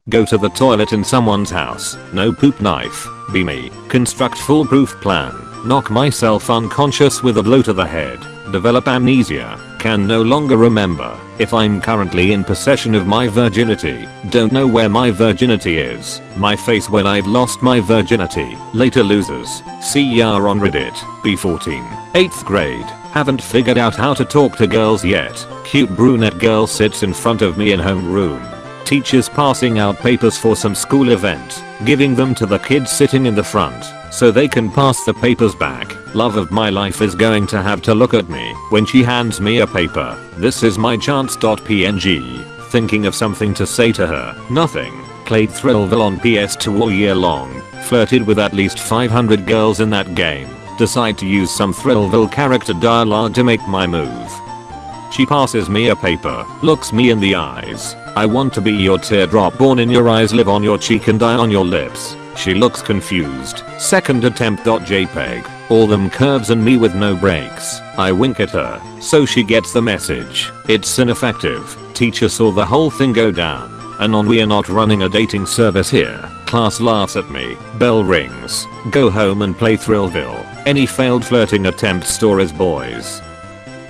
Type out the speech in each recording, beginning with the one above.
Go to the toilet in someone's house. No poop knife. Be me. Construct foolproof plan. Knock myself unconscious with a blow to the head. Develop amnesia. Can no longer remember if I'm currently in possession of my virginity. Don't know where my virginity is. My face when I've lost my virginity. Later losers. See ya on Reddit. B14. 8th grade. Haven't figured out how to talk to girls yet. Cute brunette girl sits in front of me in homeroom. Teachers passing out papers for some school event. Giving them to the kids sitting in the front so they can pass the papers back. Love of my life is going to have to look at me when she hands me a paper. This is my chance. PNG. Thinking of something to say to her. Nothing. Played Thrillville on PS2 all year long. Flirted with at least 500 girls in that game. Decide to use some Thrillville character dialogue to make my move. She passes me a paper, looks me in the eyes. I want to be your teardrop, born in your eyes, live on your cheek and die on your lips. She looks confused. Second attempt. JPEG. All them curves and me with no breaks. I wink at her, so she gets the message. It's ineffective. Teacher saw the whole thing go down. Anon, we are not running a dating service here. Class laughs at me. Bell rings. Go home and play Thrillville. Any failed flirting attempts stories, boys.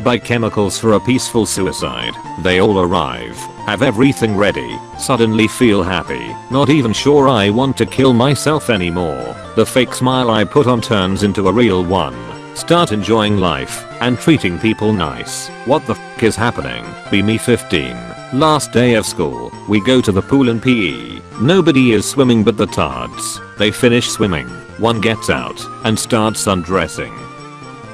Buy chemicals for a peaceful suicide. They all arrive. Have everything ready. Suddenly feel happy. Not even sure I want to kill myself anymore. The fake smile I put on turns into a real one. Start enjoying life and treating people nice. What the f is happening? Be me 15. Last day of school. We go to the pool in PE. Nobody is swimming but the tards. They finish swimming. One gets out and starts undressing.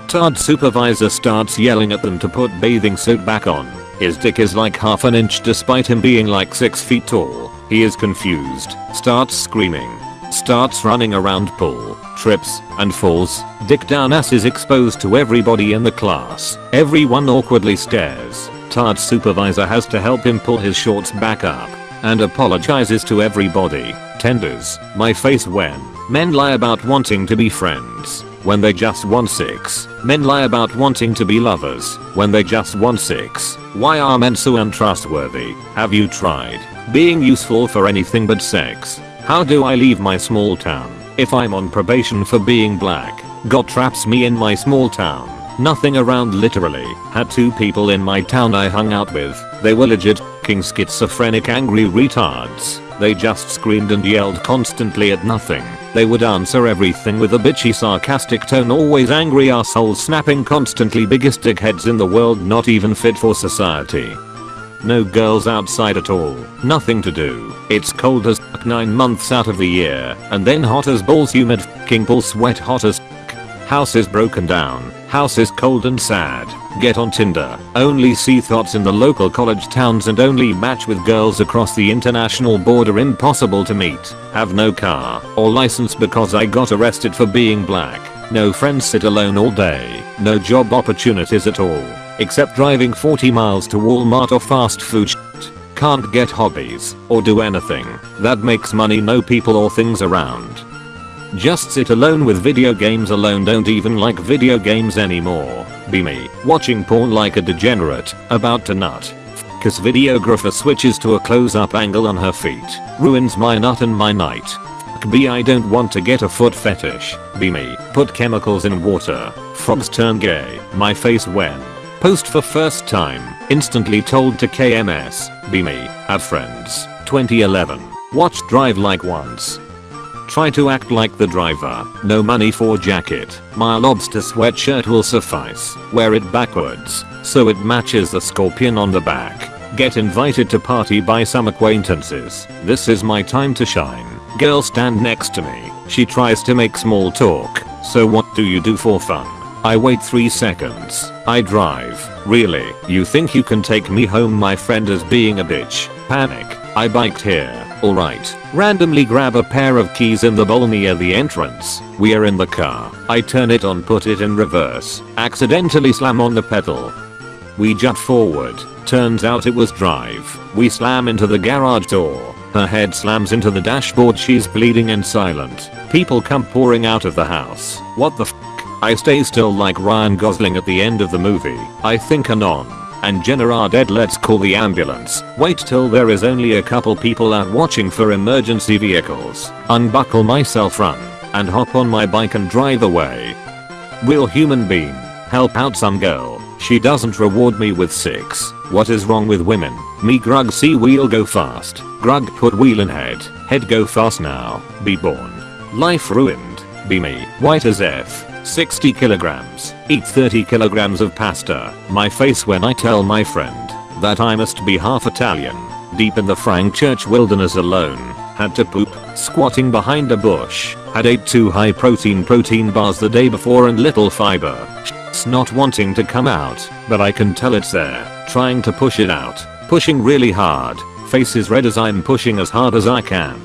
Tard supervisor starts yelling at them to put bathing suit back on. His dick is like half an inch despite him being like 6 feet tall. He is confused, starts screaming, starts running around pool, trips and falls. Dick down, ass is exposed to everybody in the class. Everyone awkwardly stares. Tard supervisor has to help him pull his shorts back up and apologizes to everybody. Tenders my face when men lie about wanting to be friends. When they just want sex. Men lie about wanting to be lovers when they just want sex. Why are men so untrustworthy? Have you tried being useful for anything but sex? How do I leave my small town if I'm on probation for being black? God traps me in my small town. Nothing around, literally. Had 2 people in my town I hung out with. They were legit f***ing schizophrenic angry retards. They just screamed and yelled constantly at nothing. They would answer everything with a bitchy sarcastic tone, always angry assholes snapping constantly, biggest dickheads in the world, not even fit for society. No girls outside at all. Nothing to do. It's cold as f***, 9 months out of the year, and then hot as balls, humid f***ing ball sweat, hot as f***. House is broken down. House is cold and sad. Get on Tinder. Only see thoughts in the local college towns and only match with girls across the international border. Impossible to meet. Have no car or license because I got arrested for being black. No friends, sit alone all day. No job opportunities at all. Except driving 40 miles to Walmart or fast food shit. Can't get hobbies or do anything that makes money. No people or things around. Just sit alone with video games alone. Don't even like video games anymore. Be me. Watching porn like a degenerate. About to nut. Cause videographer switches to a close-up angle on her feet. Ruins my nut and my night. B, I don't want to get a foot fetish. Be me. Put chemicals in water. Frogs turn gay. My face when. Post for first time. Instantly told to KMS. Be me. Have friends. 2011. Watch Drive Like once. Try to act like the driver. No money for jacket. My lobster sweatshirt will suffice. Wear it backwards so it matches the scorpion on the back. Get invited to party by some acquaintances. This is my time to shine. Girl stand next to me. She tries to make small talk. So what do you do for fun? I wait 3 seconds. I drive. Really? You think you can take me home? My friend is being a bitch. Panic. I biked here. Alright. Randomly grab a pair of keys in the bowl near the entrance. We are in the car. I turn it on, put it in reverse. Accidentally slam on the pedal. We jut forward. Turns out it was drive. We slam into the garage door. Her head slams into the dashboard. She's bleeding and silent. People come pouring out of the house. What the f***? I stay still like Ryan Gosling at the end of the movie. I think anon. and Jenna are dead, let's call the ambulance. Wait till there is only a couple people out watching for emergency vehicles. Unbuckle myself, run, and hop on my bike and drive away. Will human being help out some girl? She doesn't reward me with 6. What is wrong with women? Me grug see wheel go fast. Grug put wheel in head. Head go fast now. Be born. Life ruined. Be me. White as F. 60 kilograms. Eat 30 kilograms of pasta. My face when I tell my friend that I must be half Italian. Deep in the Frank Church wilderness alone. Had to poop. Squatting behind a bush. Had ate 2 high protein bars the day before and little fiber. It's not wanting to come out, but I can tell it's there. Trying to push it out. Pushing really hard. Face is red as I'm pushing as hard as I can.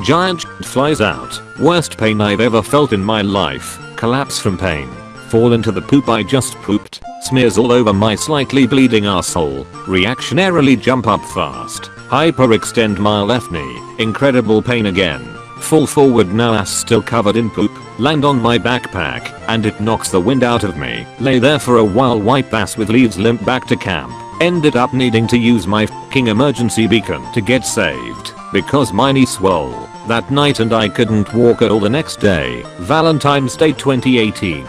Giant shit flies out. Worst pain I've ever felt in my life. Collapse from pain. Fall into the poop I just pooped. Smears all over my slightly bleeding asshole. Reactionarily jump up fast. Hyperextend my left knee. Incredible pain again. Fall forward now, ass still covered in poop. Land on my backpack and it knocks the wind out of me. Lay there for a while, wipe ass with leaves, limp back to camp. Ended up needing to use my f***ing emergency beacon to get saved because my knee swole that night and I couldn't walk at all the next day. Valentine's Day 2018.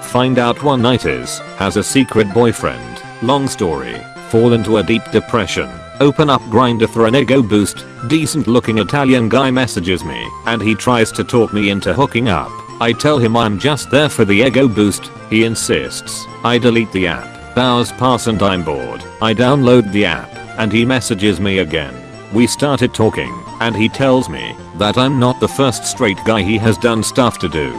Find out one night has a secret boyfriend. Long story. Fall into a deep depression. Open up Grindr for an ego boost. Decent looking Italian guy messages me and he tries to talk me into hooking up. I tell him I'm just there for the ego boost. He insists. I delete the app. Hours pass and I'm bored. I download the app and he messages me again. We started talking and he tells me that I'm not the first straight guy he has done stuff to do.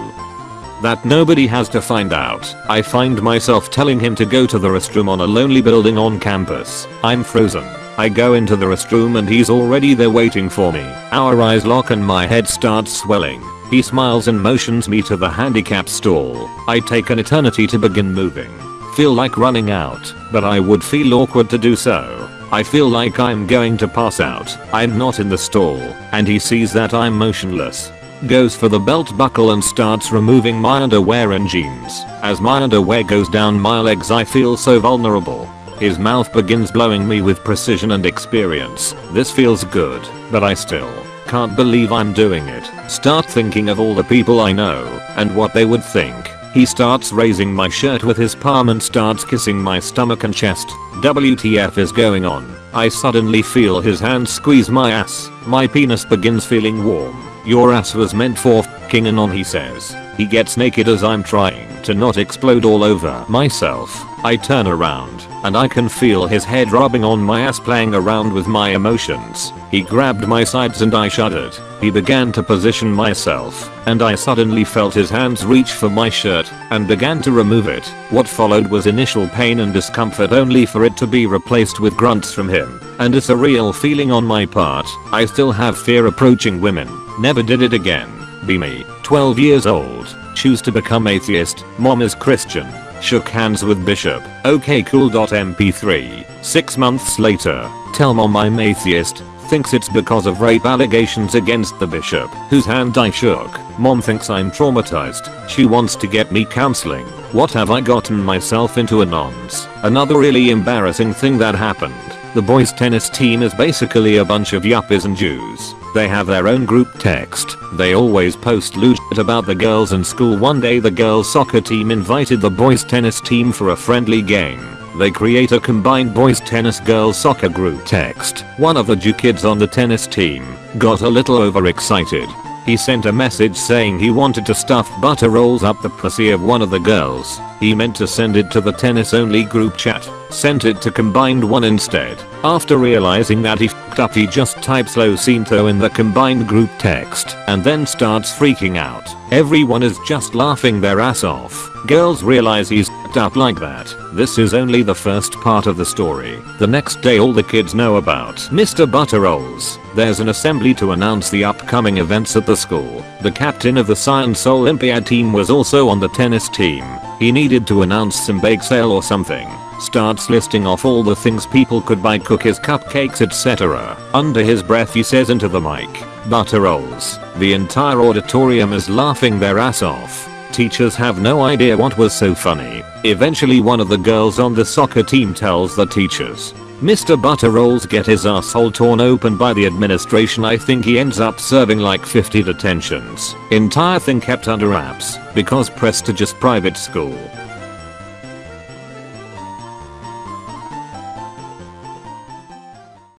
That nobody has to find out. I find myself telling him to go to the restroom on a lonely building on campus. I'm frozen. I go into the restroom and he's already there waiting for me. Our eyes lock and my head starts swelling. He smiles and motions me to the handicap stall. I take an eternity to begin moving. Feel like running out, but I would feel awkward to do so. I feel like I'm going to pass out. I'm not in the stall, and he sees that I'm motionless. Goes for the belt buckle and starts removing my underwear and jeans. As my underwear goes down my legs I feel so vulnerable. His mouth begins blowing me with precision and experience. This feels good, but I still can't believe I'm doing it. Start thinking of all the people I know and what they would think. He starts raising my shirt with his palm and starts kissing my stomach and chest. WTF is going on? I suddenly feel his hand squeeze my ass. My penis begins feeling warm. Your ass was meant for f***ing and on, he says. He gets naked as I'm trying to not explode all over myself. I turn around and I can feel his head rubbing on my ass, playing around with my emotions. He grabbed my sides and I shuddered. He began to position myself and I suddenly felt his hands reach for my shirt and began to remove it. What followed was initial pain and discomfort only for it to be replaced with grunts from him and a surreal feeling on my part. I still have fear approaching women. Never did it again. Be me. 12 years old. Choose to become atheist. Mom is Christian. Shook hands with Bishop. Okay cool. MP3. 6 months later. Tell mom I'm atheist. Thinks it's because of rape allegations against the bishop whose hand I shook. Mom thinks I'm traumatized. She wants to get me counseling. What have I gotten myself into? Anons. Another really embarrassing thing that happened. The boys tennis team is basically a bunch of yuppies and Jews. They have their own group text. They always post lewd shit about the girls in school. One day the girls soccer team invited the boys tennis team for a friendly game. They create a combined boys tennis girls soccer group text. One of the Jew kids on the tennis team got a little overexcited. He sent a message saying he wanted to stuff butter rolls up the pussy of one of the girls. He meant to send it to the tennis only group chat. Sent it to combined one instead. After realizing that he f***ed up, he just types lo siento in the combined group text and then starts freaking out. Everyone is just laughing their ass off. Girls realize he's f***ed up like that. This is only the first part of the story. The next day all the kids know about Mr. Butterrolls. There's an assembly to announce the upcoming events at the school. The captain of the Science Olympiad team was also on the tennis team. He needed to announce some bake sale or something. Starts listing off all the things people could buy, cookies, cupcakes, etc. Under his breath he says into the mic, Butterrolls. The entire auditorium is laughing their ass off. Teachers have no idea what was so funny. Eventually one of the girls on the soccer team tells the teachers. Mr. Butterrolls get his asshole torn open by the administration. I think he ends up serving like 50 detentions. Entire thing kept under wraps because prestigious private school.